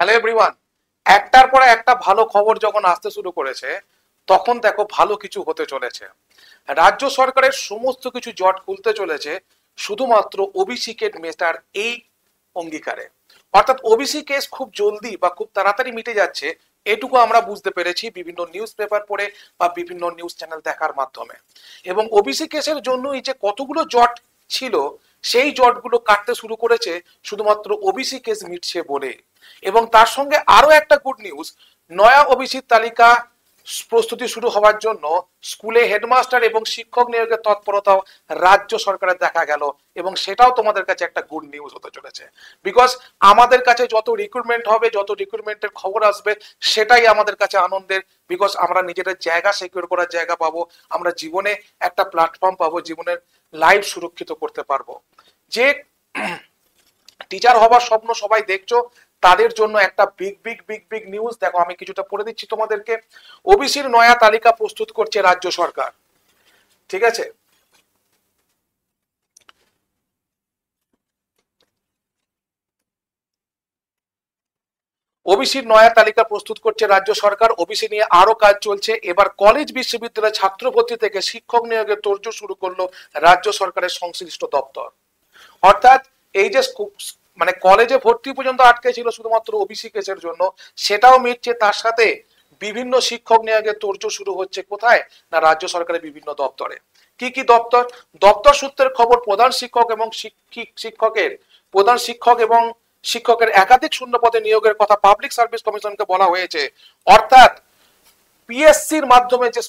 Hello everyone. একটার পরে একটা ভালো খবর যখন আসতে শুরু করেছে, তখন দেখো ভালো কিছু হতে চলেছে। রাজ্য সরকারের সমস্ত কিছু জট খুলতে চলেছে শুধুমাত্র ওবিসি কেট মেটার এই অঙ্গীকারে। অর্থাৎ ওবিসি কেস খুব জলদি বা খুব তাড়াতাড়ি মিটে যাচ্ছে, এটুকু আমরা বুঝতে পেরেছি বিভিন্ন নিউজ পেপার পড়ে বা বিভিন্ন নিউজ চ্যানেল দেখার মাধ্যমে। এবং ওবিসি কেসের জন্যই যে কতগুলো জট ছিল, সেই জটগুলো কাটতে শুরু করেছে শুধুমাত্র ওবিসি কেস মিটছে বলে। এবং তার সঙ্গে আরো একটা গুড নিউজ, নয়া ওবিসি তালিকা প্রস্তুতি শুরু হওয়ার জন্য স্কুলে হেডমাস্টার এবং শিক্ষক নিয়োগের তৎপরতাও রাজ্য সরকারের দেখা গেল। এবং সেটাও তোমাদের কাছে একটা গুড নিউজ হতে চলেছে, বিকজ আমাদের কাছে যত রিক্রুটমেন্ট হবে, যত রিক্রুটমেন্টের খবর আসবে, সেটাই আমাদের কাছে আনন্দের। বিকজ আমরা নিজেদের জায়গা সিকিউর করার জায়গা পাবো, আমরা জীবনে একটা প্ল্যাটফর্ম পাবো, জীবনের লাইফ সুরক্ষিত করতে পারবো। যে টিচার হবার স্বপ্ন সবাই দেখছো, তাদের জন্য একটা big big big big news. দেখো আমি কিছুটা পড়ে দিচ্ছি তোমাদেরকে। ওবিসির নয়া তালিকা প্রস্তুত করছে রাজ্য সরকার। ঠিক আছে, ওবিসির নয়া তালিকা প্রস্তুত করছে রাজ্য সরকার। ওবিসি নিয়ে আরো কাজ চলছে। এবার কলেজ বিশ্ববিদ্যালয় ছাত্র ভর্তি থেকে শিক্ষক নিয়োগের তোড়জোড় শুরু করলো রাজ্য সরকারের সংশ্লিষ্ট দপ্তর। অর্থাৎ এই যে মানে কলেজে ভর্তি পর্যন্ত আটকে ছিল শুধুমাত্র ওবিসি কেসের জন্য, সেটাও মিটছে। তার সাথে বিভিন্ন শিক্ষক নিয়োগের তোড়জোড় শুরু হচ্ছে কোথায়, না রাজ্য সরকারের বিভিন্ন দপ্তরে। কি কি দপ্তর? দপ্তর সূত্রের খবর, প্রধান শিক্ষক এবং শিক্ষকের একাধিক শূন্য পদে নিয়োগের কথা পাবলিক সার্ভিস কমিশনকে বলা হয়েছে। অর্থাৎ পিএসসির মাধ্যমে যে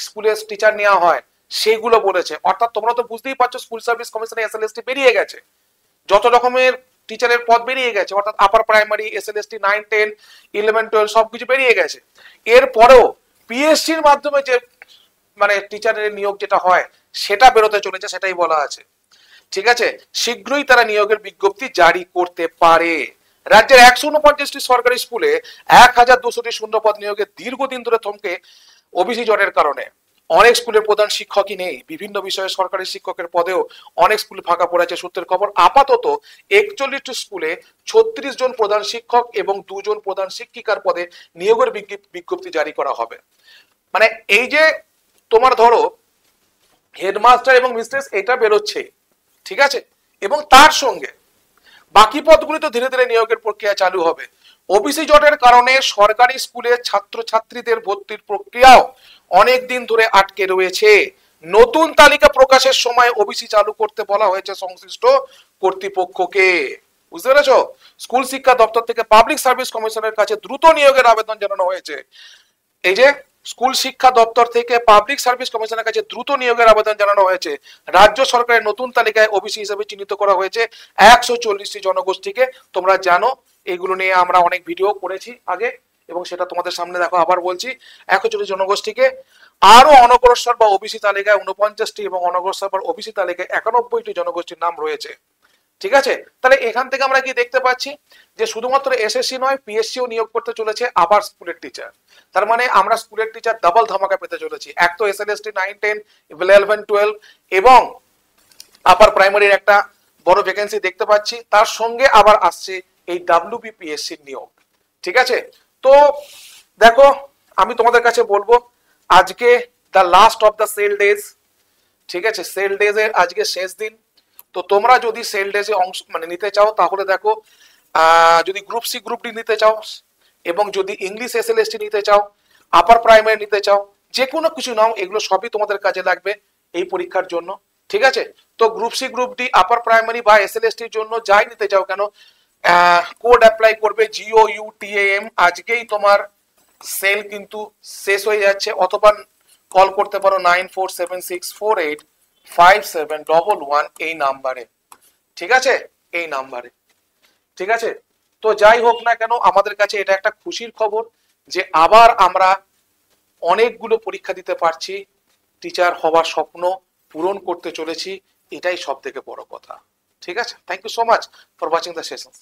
স্কুলে টিচার নেওয়া হয় সেগুলো বলেছে। অর্থাৎ তোমরা তো বুঝতেই পারছো, স্কুল সার্ভিস কমিশনে এসএলএসটি বেরিয়ে গেছে, যত রকমের টিচারের পদ বেরিয়ে গেছে। অর্থাৎ আপার প্রাইমারি, এসএলএসটি 9, 10, 11, 12 সবকিছু বেরিয়ে গেছে। এরপরেও পিএসসির মাধ্যমে যে মানে টিচারের নিয়োগ যেটা হয়, সেটা বেরোতে চলেছে, সেটাই বলা আছে। ঠিক আছে, শীঘ্রই তারা নিয়োগের বিজ্ঞপ্তি জারি করতে পারে। রাজ্যের 149টি সরকারি স্কুলে 1200টি শূন্যপদ নিয়োগের দীর্ঘদিন ধরে থমকে ওবিসি জটের কারণে। অনেক স্কুলের প্রধান শিক্ষকই নেই, বিভিন্ন বিষয়ে সরকারি শিক্ষকের পদেও অনেক স্কুল ফাঁকা পড়েছে। সূত্রের খবর, আপাতত 41টি স্কুলে 36 জন প্রধান শিক্ষক এবং 2 জন প্রধান শিক্ষিকার পদে নিয়োগের বিজ্ঞপ্তি জারি করা হবে। মানে এই যে তোমার ধরো হেডমাস্টার এবং মিস্ট্রেস, এটা বেরোচ্ছে, ঠিক আছে, এবং তার সঙ্গে বাকি পদগুলি তো ধীরে ধীরে নিয়োগের প্রক্রিয়া চালু হবে। ওবিসি জটের কারণে সরকারি স্কুলের ছাত্রছাত্রীদের ভর্তির প্রক্রিয়াও অনেক দিন ধরে আটকে রয়েছে। নতুন তালিকা প্রকাশের সময় ওবিসি চালু করতে বলা হয়েছে সংশ্লিষ্ট কর্তৃপক্ষকে। বুঝতে পেরেছো? স্কুল শিক্ষা দপ্তর থেকে পাবলিক সার্ভিস কমিশনের কাছে দ্রুত নিয়োগের আবেদন জানানো হয়েছে। এই যে স্কুল শিক্ষা দপ্তর থেকে পাবলিক সার্ভিস কমিশনের কাছে দ্রুত নিয়োগের আবেদন জানানো হয়েছে। রাজ্য সরকারের নতুন তালিকায় ওবিসি হিসেবে চিহ্নিত করা হয়েছে 140টি জনগোষ্ঠীকে। তোমরা জানো এগুলো নিয়ে আমরা অনেক ভিডিও করেছি আগে, এবং সেটা তোমাদের সামনে দেখো আবার বলছি। 140 জনগোষ্ঠীকে, আরো অনগ্রসর বা ওবিসি তালিকায় 49টি এবং অনগ্রসর বা ওবিসি তালিকায় 91টি জনগোষ্ঠীর নাম রয়েছে। ঠিক আছে, তাহলে এখান থেকে আমরা কি দেখতে পাচ্ছি, যে শুধুমাত্র এসএসসি নয়, পিএসসিও নিয়োগ করতে চলেছে আবার স্কুলের টিচার। তার মানে আমরা স্কুলের টিচার ডাবল ধামাকা পেতে চলেছি। এক তো এসএলএসটি 9, 10, 11, 12 এবং আপার প্রাইমারির একটা বড় ভ্যাকেন্সি দেখতে পাচ্ছি। তার সঙ্গে আবার আসছে এই ডাব্লিউবিপিএসসি নিয়োগ। ঠিক আছে, তো দেখো আমি তোমাদের কাছে বলবো, আজকে the last of the sale days. ঠিক আছে, সেল ডেজ এর আজকে শেষ দিন। তো তোমরা যদি সেল ডেজে অংশ মানে নিতে চাও, তাহলে দেখো যদি গ্রুপ সি গ্রুপ ডি নিতে চাও, এবং যদি ইংলিশ এসএলএসটি নিতে চাও, আপার প্রাইমারি নিতে চাও, যে কোনো কিছু নাও, এগুলো সবই তোমাদের কাজে লাগবে এই পরীক্ষার জন্য। ঠিক আছে, তো group C group D, upper primary বা এসএলএসটির জন্য যাই নিতে চাও কেন, কোড অ্যাপ্লাই করবে GOUTAM। আজকেই তোমার সেল কিন্তু শেষ হয়ে যাচ্ছে। অথবা কল করতে পারো 9476485711 এই নাম্বারে। ঠিক আছে, এই নাম্বারে। ঠিক আছে, তো যাই হোক না কেন, আমাদের কাছে এটা একটা খুশির খবর যে আবার আমরা অনেকগুলো পরীক্ষা দিতে পারছি, টিচার হওয়ার স্বপ্ন পূরণ করতে চলেছি। এটাই সব থেকে বড় কথা। ঠিক আছে, thank you so much for watching the session.